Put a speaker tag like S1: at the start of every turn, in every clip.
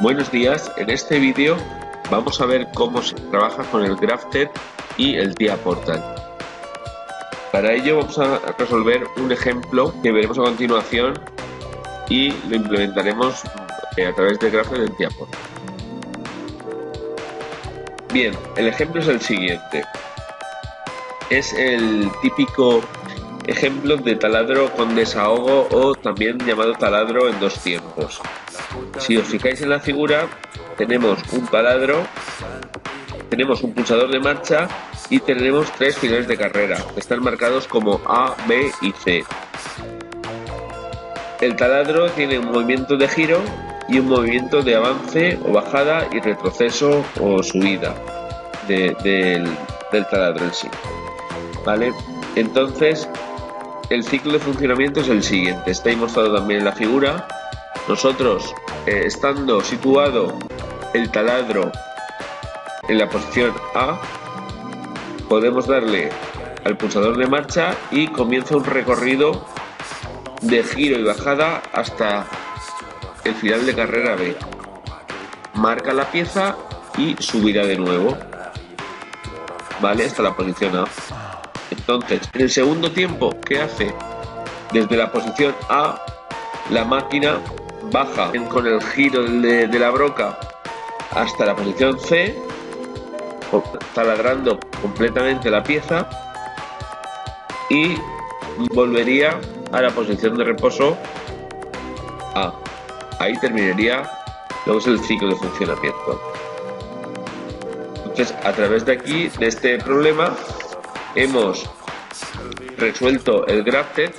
S1: Buenos días, en este vídeo vamos a ver cómo se trabaja con el Grafted y el TIA Portal. Para ello vamos a resolver un ejemplo que veremos a continuación y lo implementaremos a través de Grafted en TIA Portal. Bien, el ejemplo es el siguiente. Es el típico ejemplo de taladro con desahogo o también llamado taladro en dos tiempos. Si os fijáis en la figura, tenemos un taladro, tenemos un pulsador de marcha y tenemos tres finales de carrera, que están marcados como A, B y C. El taladro tiene un movimiento de giro y un movimiento de avance o bajada y retroceso o subida del taladro en sí. ¿Vale? Entonces, el ciclo de funcionamiento es el siguiente. Está ahí mostrado también en la figura. Nosotros, estando situado el taladro en la posición A, podemos darle al pulsador de marcha y comienza un recorrido de giro y bajada hasta el final de carrera B. Marca la pieza y subirá de nuevo, ¿vale? Hasta la posición A. Entonces, en el segundo tiempo, ¿qué hace? Desde la posición A, la máquina baja con el giro de la broca hasta la posición C, taladrando completamente la pieza, y volvería a la posición de reposo A. Ahí terminaría lo que es el ciclo de funcionamiento. Entonces, a través de aquí, de este problema, hemos resuelto el Grafted,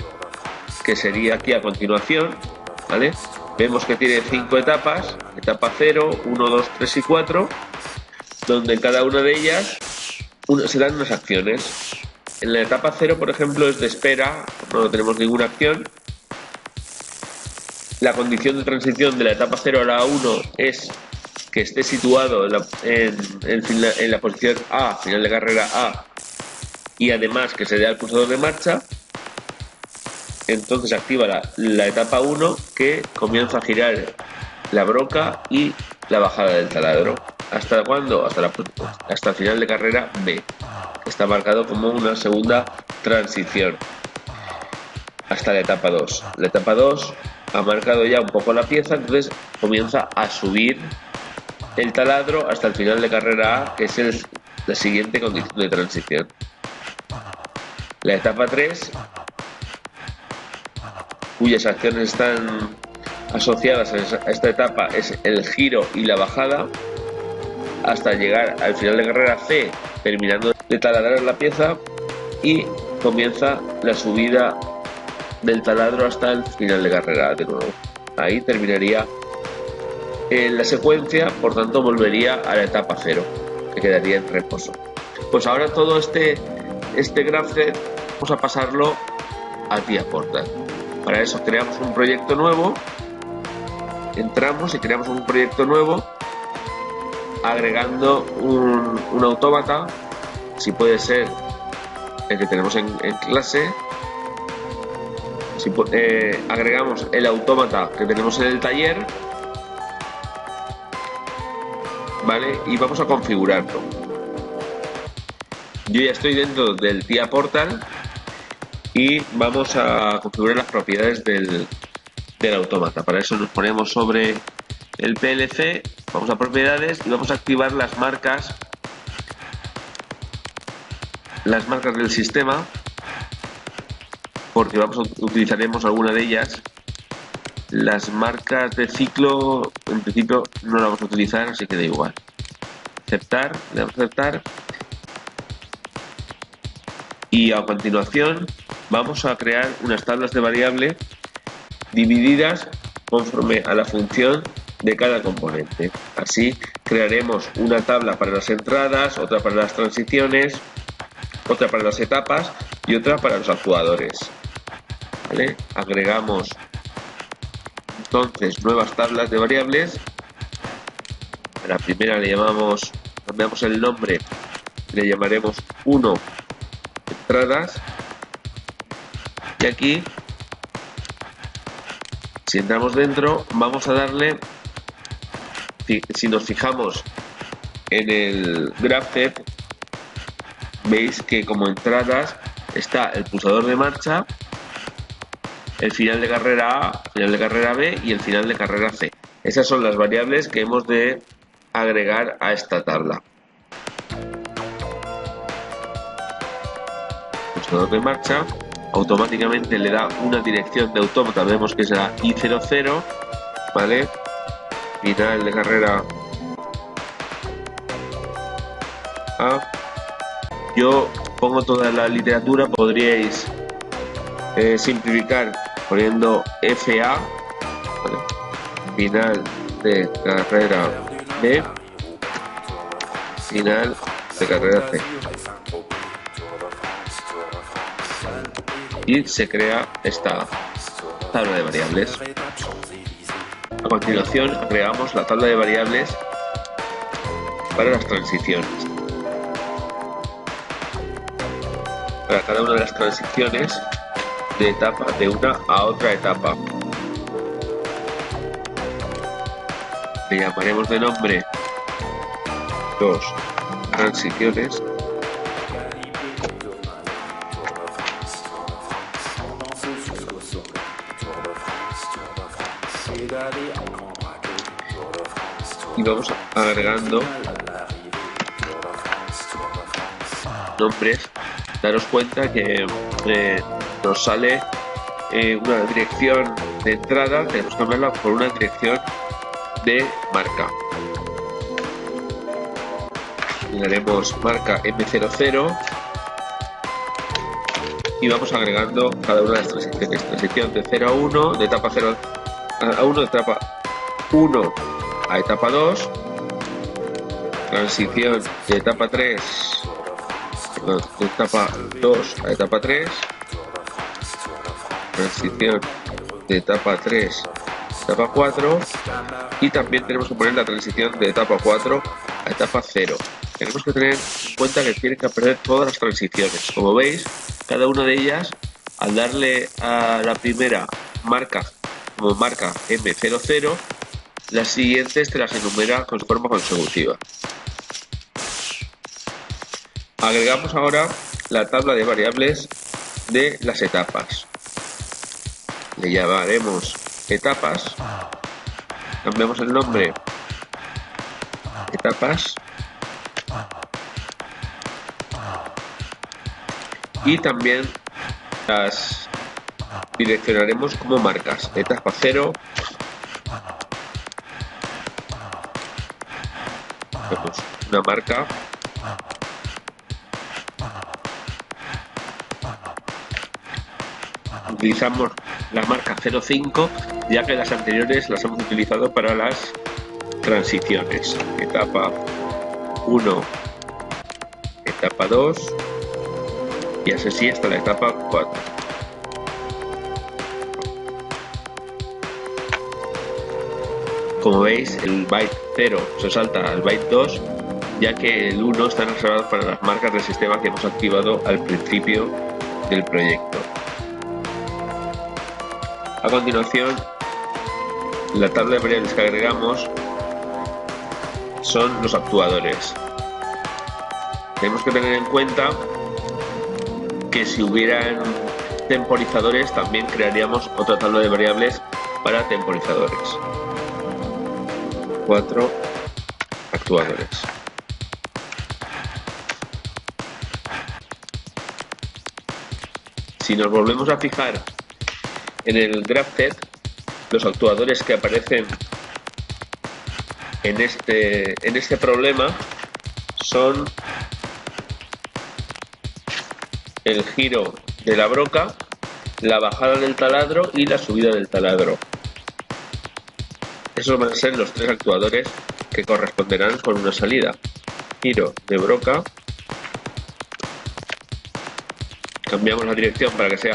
S1: que sería aquí a continuación, ¿vale? Vemos que tiene 5 etapas, etapa 0, 1, 2, 3 y 4, donde en cada una de ellas se dan unas acciones. En la etapa 0, por ejemplo, es de espera, no tenemos ninguna acción. La condición de transición de la etapa 0 a la 1 es que esté situado en la posición A, final de carrera A, y además que se dé al pulsador de marcha. Entonces activa la etapa 1, que comienza a girar la broca y la bajada del taladro. ¿Hasta cuándo? Hasta el final de carrera B, que está marcado como una segunda transición, hasta la etapa 2. La etapa 2 ha marcado ya un poco la pieza, entonces comienza a subir el taladro hasta el final de carrera A, que es la siguiente condición de transición. La etapa 3, cuyas acciones están asociadas a esta etapa, es el giro y la bajada hasta llegar al final de carrera C, terminando de taladrar la pieza, y comienza la subida del taladro hasta el final de carrera de nuevo. Ahí terminaría la secuencia, por tanto volvería a la etapa 0, que quedaría en reposo. Pues ahora todo este Grafted vamos a pasarlo a TIA Portal. Para eso creamos un proyecto nuevo, entramos y creamos un proyecto nuevo agregando un autómata, si puede ser el que tenemos en clase. Si agregamos el autómata que tenemos en el taller, ¿vale? Y vamos a configurarlo. Yo ya estoy dentro del TIA Portal y vamos a configurar las propiedades del autómata. Para eso nos ponemos sobre el PLC, vamos a propiedades y vamos a activar las marcas del sistema, porque utilizaremos alguna de ellas. Las marcas de ciclo en principio no las vamos a utilizar, así que da igual. Aceptar, le damos a aceptar, y a continuación vamos a crear unas tablas de variable divididas conforme a la función de cada componente. Así crearemos una tabla para las entradas, otra para las transiciones, otra para las etapas y otra para los actuadores, ¿vale? Agregamos entonces nuevas tablas de variables. A la primera cambiamos el nombre, le llamaremos 1 entradas, y aquí, si entramos dentro, vamos a darle si nos fijamos en el GraphTed, veis que como entradas está el pulsador de marcha, el final de carrera A, final de carrera B y el final de carrera C. Esas son las variables que hemos de agregar a esta tabla. El pulsador de marcha automáticamente le da una dirección de autómata, vemos que será I00, ¿vale? Final de carrera A. Yo pongo toda la literatura, podríais simplificar poniendo FA, ¿vale? Final de carrera B, final de carrera C. Y se crea esta tabla de variables. A continuación agregamos la tabla de variables para las transiciones. Para cada una de las transiciones de etapa de una a otra etapa. Le llamaremos de nombre dos transiciones. Y vamos agregando nombres. Daros cuenta que nos sale una dirección de entrada, tenemos que cambiarla por una dirección de marca. Le daremos marca M00 y vamos agregando cada una de las transiciones. Transición de 0 a 1, de etapa 0 a 1, de etapa 1 a etapa 2, transición de etapa 3, de etapa 2 a etapa 3, transición de etapa 3 a etapa 4 y también tenemos que poner la transición de etapa 4 a etapa 0. Tenemos que tener en cuenta que tienen que aparecer todas las transiciones. Como veis, cada una de ellas, al darle a la primera marca como marca M00, las siguientes te las enumera con forma consecutiva. Agregamos ahora la tabla de variables de las etapas. Le llamaremos etapas. Cambiamos el nombre etapas. Y también las direccionaremos como marcas. Etapa 0. Vemos una marca. Utilizamos la marca 05 ya que las anteriores las hemos utilizado para las transiciones. Etapa 1, etapa 2 y así hasta la etapa 4. Como veis, el byte 0 se salta al byte 2 ya que el 1 está reservado para las marcas del sistema que hemos activado al principio del proyecto. A continuación, la tabla de variables que agregamos son los actuadores. Tenemos que tener en cuenta que si hubieran temporizadores también crearíamos otra tabla de variables para temporizadores. 4 actuadores. Si nos volvemos a fijar en el GraphTed, los actuadores que aparecen en este problema son el giro de la broca, la bajada del taladro y la subida del taladro. Esos van a ser los tres actuadores que corresponderán con una salida. Giro de broca. Cambiamos la dirección para que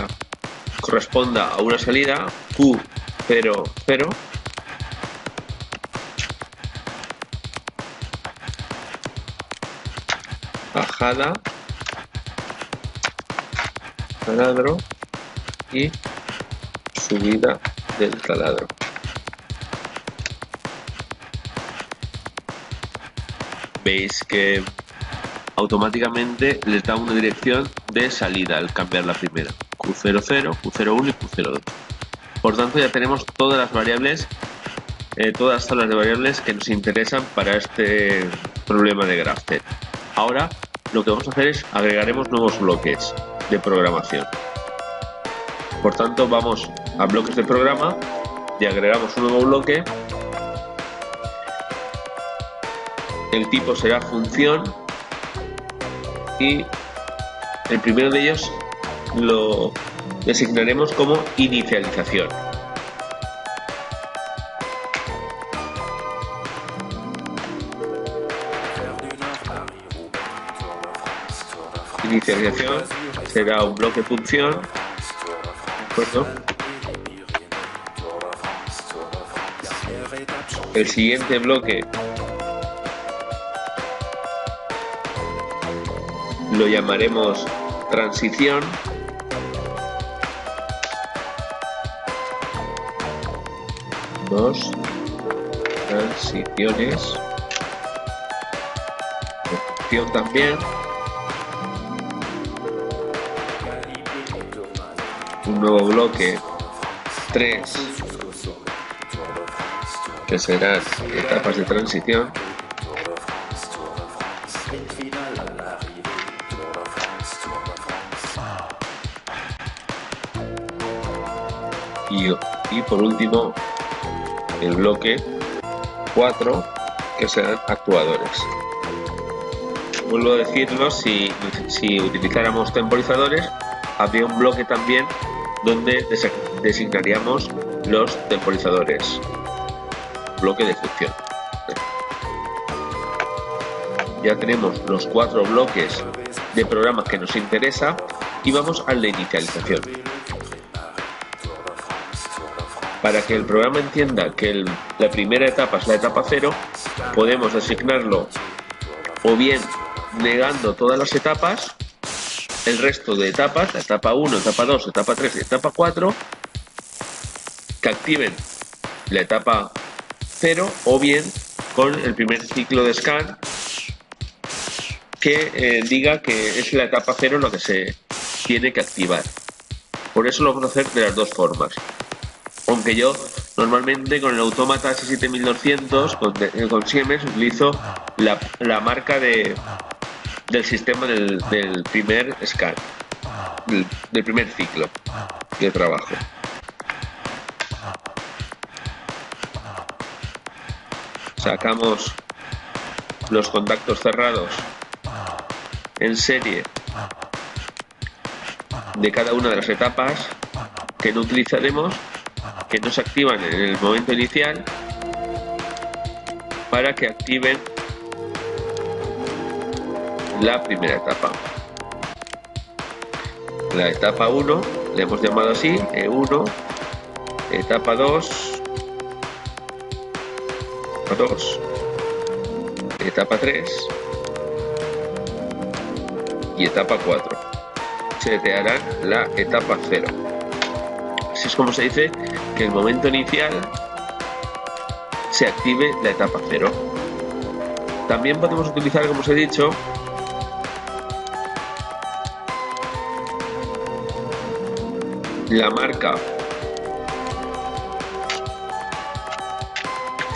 S1: corresponda a una salida. Q00. Bajada. Taladro. Y subida del taladro. veis que automáticamente les da una dirección de salida al cambiar la primera, Q00, Q01 y Q02. Por tanto, ya tenemos todas las variables, todas las tablas de variables que nos interesan para este problema de GraphTel. Ahora lo que vamos a hacer es agregaremos nuevos bloques de programación. Por tanto, vamos a bloques de programa y agregamos un nuevo bloque. El tipo será función y el primero de ellos lo designaremos como inicialización. Inicialización será un bloque función, ¿de acuerdo? El siguiente bloque lo llamaremos transición. Dos transiciones. Función también. Un nuevo bloque 3 que serán etapas de transición. Y por último el bloque 4 que serán actuadores. Vuelvo a decirlo, si utilizáramos temporizadores habría un bloque también donde designaríamos los temporizadores, bloque de función. Ya tenemos los 4 bloques de programas que nos interesa y vamos al de inicialización. Para que el programa entienda que la primera etapa es la etapa 0, podemos designarlo o bien negando todas las etapas, el resto de etapas, la etapa 1, etapa 2, etapa 3 y etapa 4, que activen la etapa 0, o bien con el primer ciclo de scan que diga que es la etapa 0 lo que se tiene que activar. Por eso lo vamos a hacer de las dos formas. Aunque yo normalmente con el Autómata 7200 con Siemens utilizo la marca del sistema del primer scan, del primer ciclo de trabajo. Sacamos los contactos cerrados en serie de cada una de las etapas que no utilizaremos, que no se activan en el momento inicial, para que activen la primera etapa. La etapa 1 le hemos llamado así, E1, etapa 2, etapa 3 y etapa 4. Se te hará la etapa 0. Así es como se dice que en el momento inicial se active la etapa 0. También podemos utilizar, como os he dicho, la marca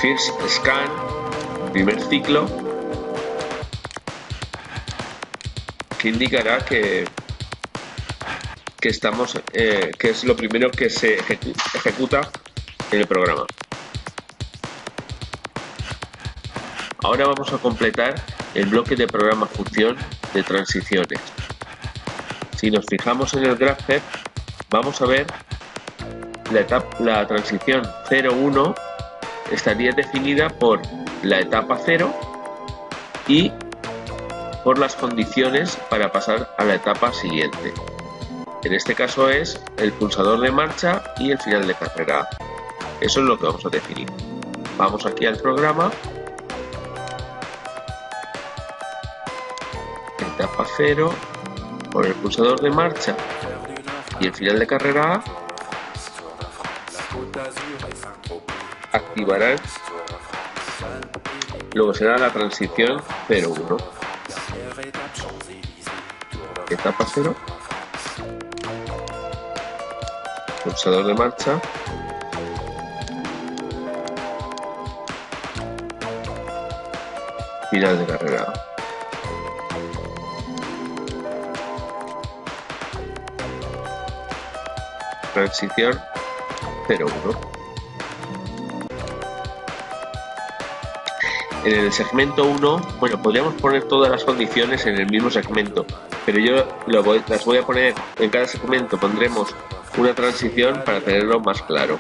S1: First Scan, primer ciclo, que indicará que estamos que es lo primero que se ejecuta en el programa. Ahora vamos a completar el bloque de programa función de transiciones. Si nos fijamos en el GraphTel, vamos a ver la transición 0,1 estaría definida por la etapa 0 y por las condiciones para pasar a la etapa siguiente. En este caso es el pulsador de marcha y el final de carrera. Eso es lo que vamos a definir. Vamos aquí al programa. Etapa 0, por el pulsador de marcha y el final de carrera activarán luego será la transición 0-1. Etapa 0. Pulsador de marcha. Final de carrera. Transición 0-1. En el segmento 1, bueno, podríamos poner todas las condiciones en el mismo segmento, pero yo las voy a poner en cada segmento, pondremos una transición para tenerlo más claro.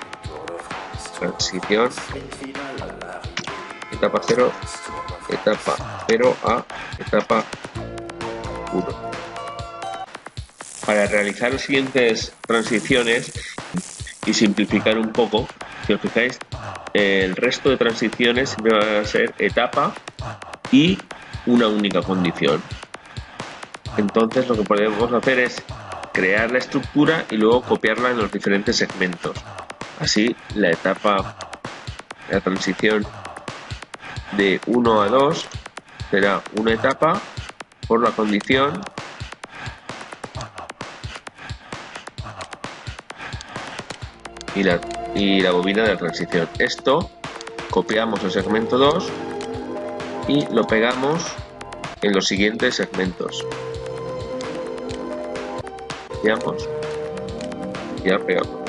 S1: Transición, etapa 0, etapa 0 a etapa 1. Para realizar las siguientes transiciones y simplificar un poco, si os fijáis, el resto de transiciones siempre van a ser etapa y una única condición. Entonces lo que podemos hacer es crear la estructura y luego copiarla en los diferentes segmentos. Así la transición de 1 a 2 será una etapa por la condición y la bobina de la transición. Esto copiamos el segmento 2 y lo pegamos en los siguientes segmentos. Copiamos, ya pegamos.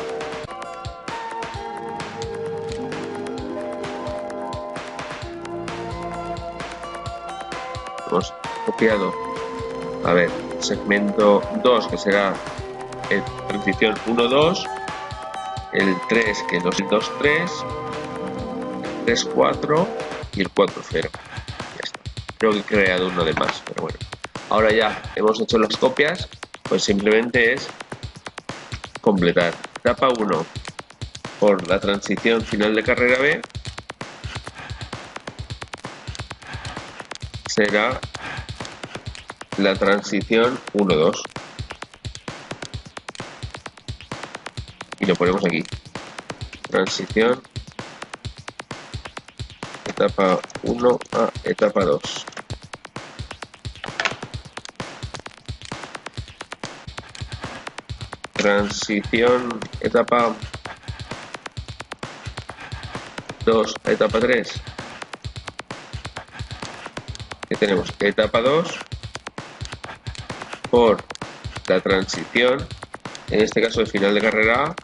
S1: Hemos copiado, a ver, segmento 2 que será transición 1-2, el 3 que no es el 2-3, el 3-4 y el 4-0. Ya está. Creo que he creado uno de más, pero bueno. Ahora ya hemos hecho las copias, pues simplemente es completar. Etapa 1 por la transición final de carrera B será la transición 1-2. Y lo ponemos aquí. Transición etapa 1 a etapa 2. Transición etapa 2 a etapa 3. Que tenemos etapa 2 por la transición, en este caso de final de carrera A,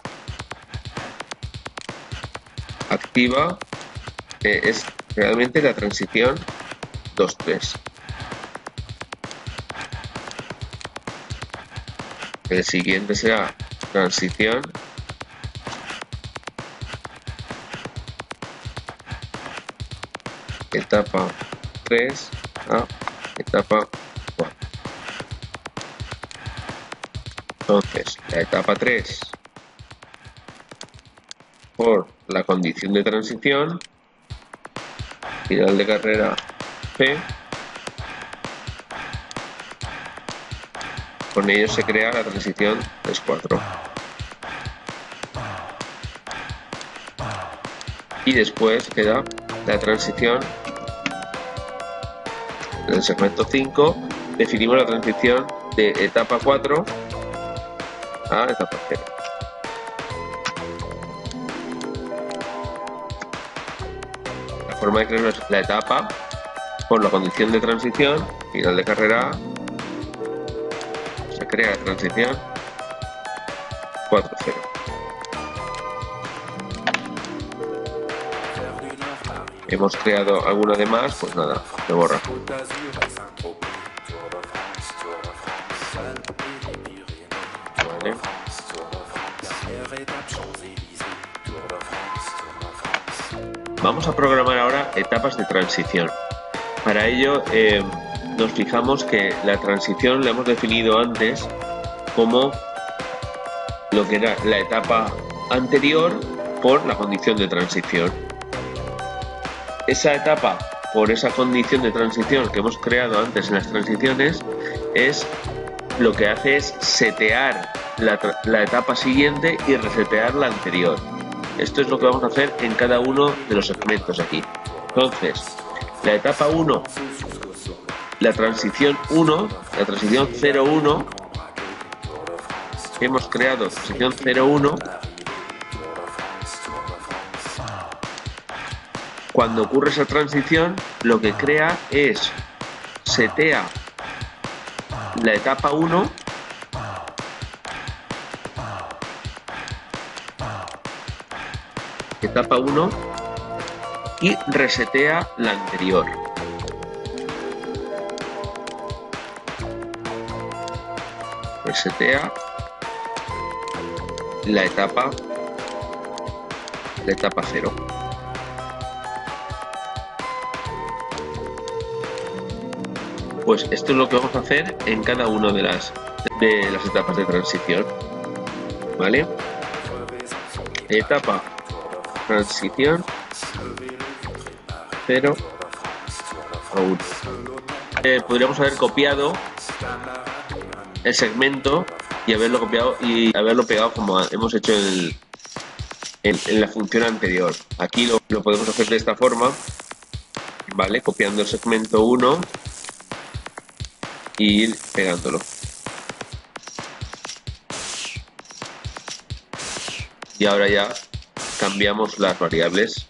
S1: activa, es realmente la transición 2-3. El siguiente será transición etapa 3 a etapa 4. Entonces, la etapa 3 por la condición de transición, final de carrera P, con ello se crea la transición 3-4. Y después queda la transición en el segmento 5, definimos la transición de etapa 4 a etapa 0. La forma de crear la etapa por la condición de transición, final de carrera A, se crea la transición 4-0. Hemos creado alguna de más, pues nada, se borra. Vale. Vamos a programar ahora etapas de transición. Para ello nos fijamos que la transición la hemos definido antes como lo que era la etapa anterior por la condición de transición. Esa etapa por esa condición de transición que hemos creado antes en las transiciones es lo que hace es setear la etapa siguiente y resetear la anterior. Esto es lo que vamos a hacer en cada uno de los segmentos aquí. Entonces, La etapa 1, la transición 1, la transición 0-1, que hemos creado, transición 0-1, cuando ocurre esa transición, lo que crea es, setea la etapa 1 y resetea la anterior. Resetea la etapa 0. Pues esto es lo que vamos a hacer en cada una de las etapas de transición, ¿vale? Etapa transición 0 a 1. Podríamos haber copiado el segmento y haberlo copiado y haberlo pegado como hemos hecho en la función anterior. Aquí lo podemos hacer de esta forma, ¿vale? Copiando el segmento 1 y ir pegándolo. Y ahora ya cambiamos las variables.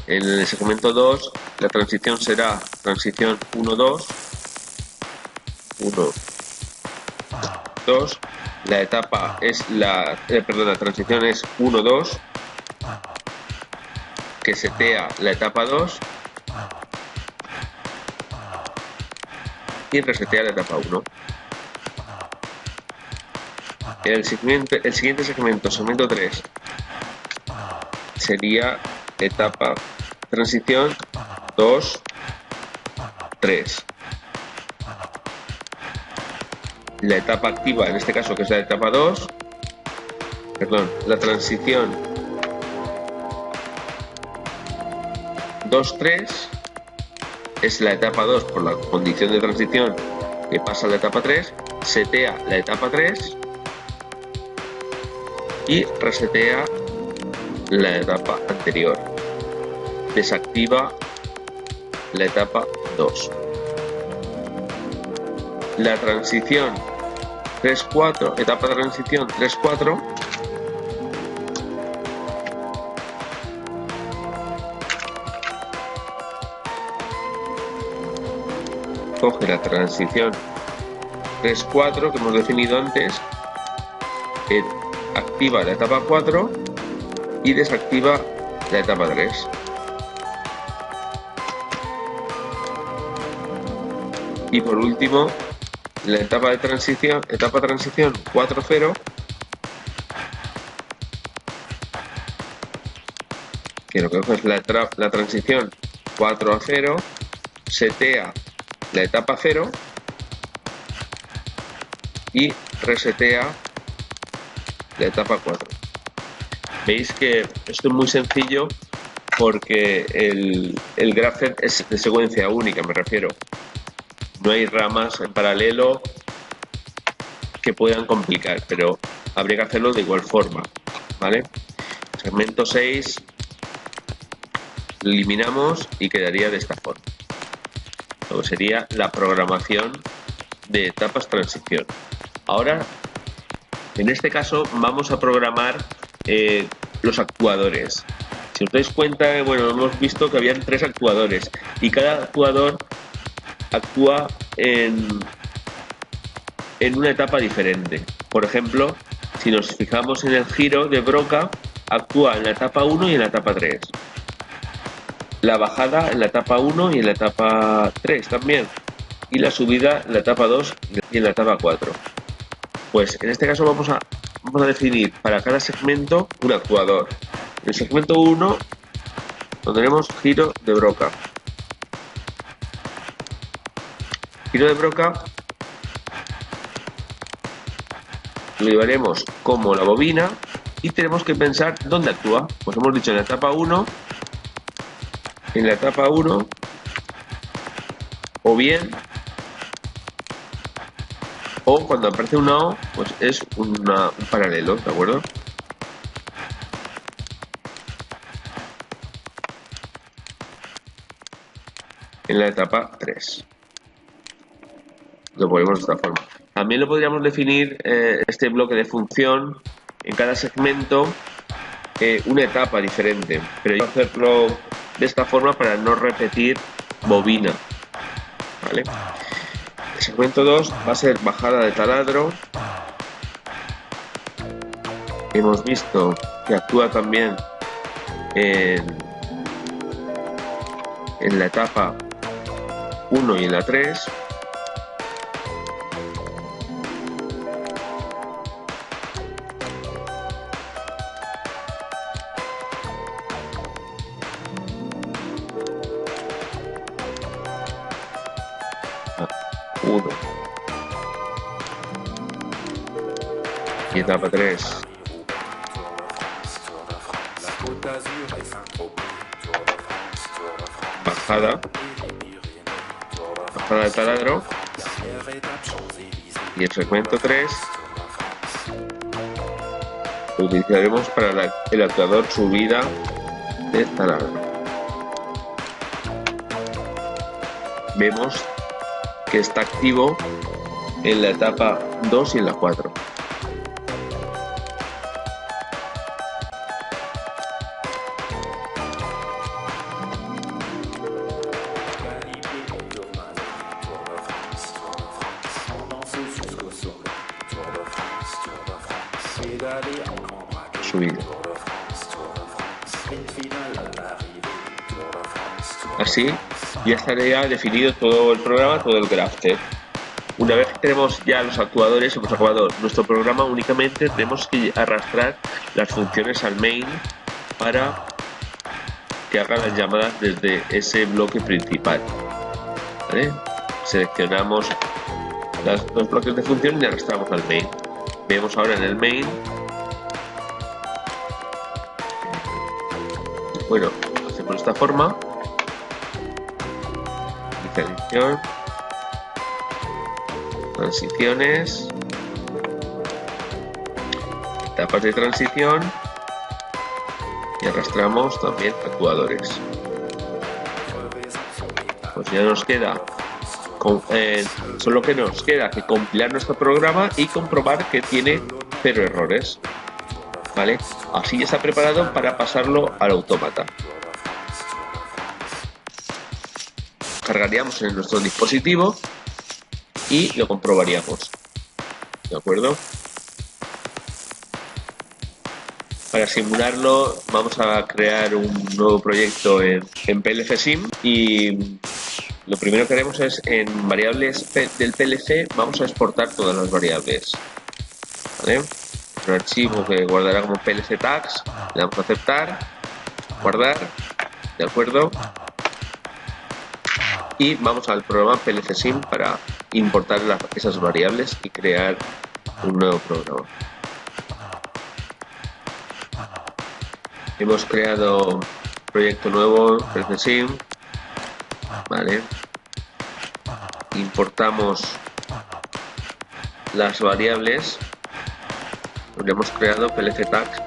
S1: En el segmento 2 la transición será transición 1-2, 1-2. La etapa es la transición es 1-2, que setea la etapa 2 y resetea la etapa 1. El siguiente segmento, segmento 3, sería etapa transición 2-3. La etapa activa, en este caso, que es la etapa 2, la transición 2-3 es la etapa 2 por la condición de transición que pasa a la etapa 3, setea la etapa 3 y resetea la etapa anterior, desactiva la etapa 2. La transición 3-4, etapa de transición 3-4, coge la transición 3-4 que hemos definido antes, activa la etapa 4 y desactiva la etapa 3. Y por último, la etapa de transición, 4-0, que lo que hace es la transición 4-0, setea la etapa 0 y resetea la etapa 4. Veis que esto es muy sencillo porque el graph es de secuencia única, me refiero. No hay ramas en paralelo que puedan complicar, pero habría que hacerlo de igual forma, ¿vale? Segmento 6 lo eliminamos y quedaría de esta forma. Luego sería la programación de etapas transición. Ahora, en este caso, vamos a programar los actuadores. Si os dais cuenta, bueno, hemos visto que habían 3 actuadores y cada actuador actúa en una etapa diferente. Por ejemplo, si nos fijamos en el giro de Broca, actúa en la etapa 1 y en la etapa 3. La bajada en la etapa 1 y en la etapa 3 también. Y la subida en la etapa 2 y en la etapa 4. Pues en este caso vamos a definir para cada segmento un actuador. En el segmento 1 pondremos giro de Broca. Giro de Broca lo llevaremos como la bobina y tenemos que pensar dónde actúa. Pues hemos dicho en la etapa 1, o bien, o cuando aparece una O, pues es un paralelo, ¿de acuerdo? en la etapa 3. Lo ponemos de esta forma. También lo podríamos definir este bloque de función en cada segmento una etapa diferente, pero yo voy a hacerlo de esta forma para no repetir bobina, ¿vale? El segmento 2 va a ser bajada de taladro. Hemos visto que actúa también en la etapa 1 y en la 3. Y etapa 3. Bajada de taladro. Y el segmento 3 lo utilizaremos para el actuador subida de taladro. Vemos que está activo en la etapa 2 y en la 4. Subida. Así ya estaría definido todo el programa, todo el grafter. Una vez que tenemos ya los actuadores, hemos acabado nuestro programa, únicamente tenemos que arrastrar las funciones al main para que haga las llamadas desde ese bloque principal, ¿vale? Seleccionamos los bloques de función y arrastramos al main. Vemos ahora en el main, bueno, hacemos de esta forma: inicialización, transiciones, etapas de transición, y arrastramos también actuadores. Pues ya nos queda solo que nos queda que compilar nuestro programa y comprobar que tiene 0 errores, ¿vale? Así ya está preparado para pasarlo al autómata. Cargaríamos en nuestro dispositivo y lo comprobaríamos, ¿de acuerdo? Para simularlo vamos a crear un nuevo proyecto en PLC Sim, y lo primero que haremos es, en variables del PLC vamos a exportar todas las variables, ¿vale? Un archivo que guardará como PLC tags, le damos a aceptar, guardar, ¿de acuerdo? Y vamos al programa PLC Sim para importar esas variables y crear un nuevo programa. Hemos creado un proyecto nuevo, PLC Sim, ¿vale? Importamos las variables, lo hemos creado PLC tags.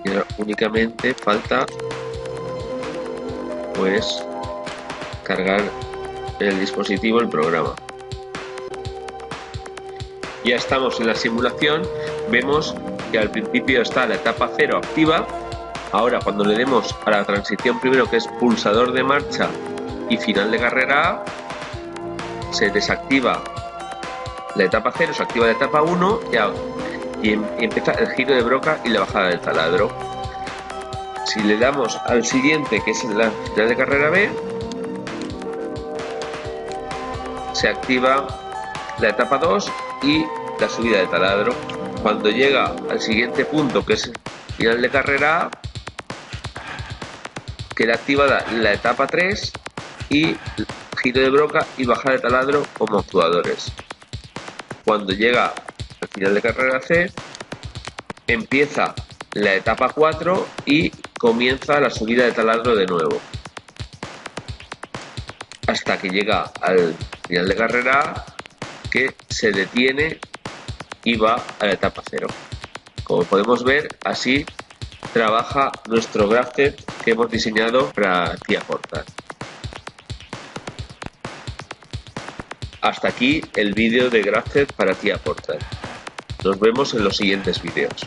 S1: Y ahora únicamente falta pues cargar en el dispositivo el programa. Ya estamos en la simulación. Vemos que al principio está la etapa 0 activa. Ahora, cuando le demos a la transición primero, que es pulsador de marcha y final de carrera A, se desactiva la etapa 0, se activa la etapa 1 y empieza el giro de broca y la bajada del taladro. Si le damos al siguiente, que es la final de carrera B, se activa la etapa 2 y la subida de taladro. Cuando llega al siguiente punto, que es final de carrera A, queda activada la etapa 3 y giro de broca y bajada de taladro como actuadores. Cuando llega al final de carrera C, empieza la etapa 4 y comienza la subida de taladro de nuevo, hasta que llega al final de carrera A, que se detiene y va a la etapa 0. Como podemos ver, así trabaja nuestro Grafted que hemos diseñado para Tia Portal. Hasta aquí el vídeo de Grafted para Tia Portal. Nos vemos en los siguientes vídeos.